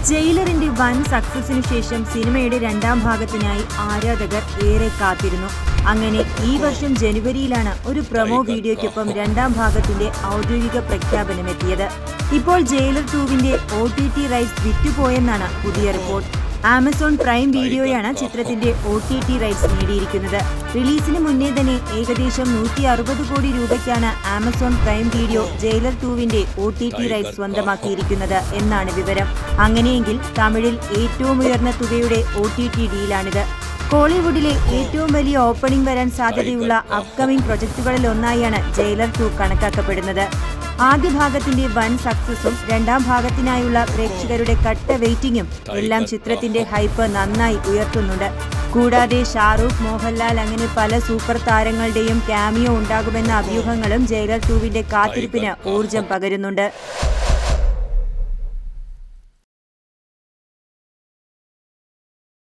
ജയിലറിന്റെ വൻ സക്സസിനു ശേഷം സിനിമയുടെ രണ്ടാം ഭാഗത്തിനായി ആരാധകർ ഏറെ കാത്തിരുന്നു. അങ്ങനെ ഈ വർഷം ജനുവരിയിലാണ് ഒരു പ്രൊമോ വീഡിയോയ്ക്കൊപ്പം രണ്ടാം ഭാഗത്തിന്റെ ഔദ്യോഗിക പ്രഖ്യാപനമെത്തിയത്. ഇപ്പോൾ ജയിലർ 2വിന്റെ OTT റൈറ്റ്സ് വിറ്റുപോയെന്നാണ് പുതിയ റിപ്പോർട്ട്. ആമസോൺ പ്രൈം വീഡിയോയാണ് ചിത്രത്തിന്റെ OTT റൈറ്റ്സ് നേടിയിരിക്കുന്നത്. റിലീസിന് മുന്നേ തന്നെ ഏകദേശം 160 കോടി രൂപയ്ക്കാണ് ആമസോൺ പ്രൈം വീഡിയോ ജയിലർ 2വിന്റെ OTT റൈറ്റ്സ് സ്വന്തമാക്കിയിരിക്കുന്നത് എന്നാണ് വിവരം. അങ്ങനെയെങ്കിൽ തമിഴിൽ ഏറ്റവും ഉയർന്ന തുകയുടെ OTT ഡീലാണിത്. കോളിവുഡിലെ ഏറ്റവും വലിയ ഓപ്പണിംഗ് വരാൻ സാധ്യതയുള്ള അപ്കമിംഗ് പ്രൊജക്ടുകളിൽ ഒന്നായാണ് ജയിലർ 2 കണക്കാക്കപ്പെടുന്നത്. ആദ്യ ഭാഗത്തിന്റെ വൻ സക്സസും രണ്ടാം ഭാഗത്തിനായുള്ള പ്രേക്ഷകരുടെ കട്ട വെയിറ്റിംഗും എല്ലാം ചിത്രത്തിന്റെ ഹൈപ്പ് നന്നായി ഉയർത്തുന്നുണ്ട്. കൂടാതെ ഷാറൂഖ്, മോഹൻലാൽ അങ്ങനെ പല സൂപ്പർ താരങ്ങളുടെയും ക്യാമിയോ ഉണ്ടാകുമെന്ന അഭ്യൂഹങ്ങളും ജയിലർ 2വിന്റെ കാത്തിരിപ്പിന് ഊർജം പകരുന്നുണ്ട്.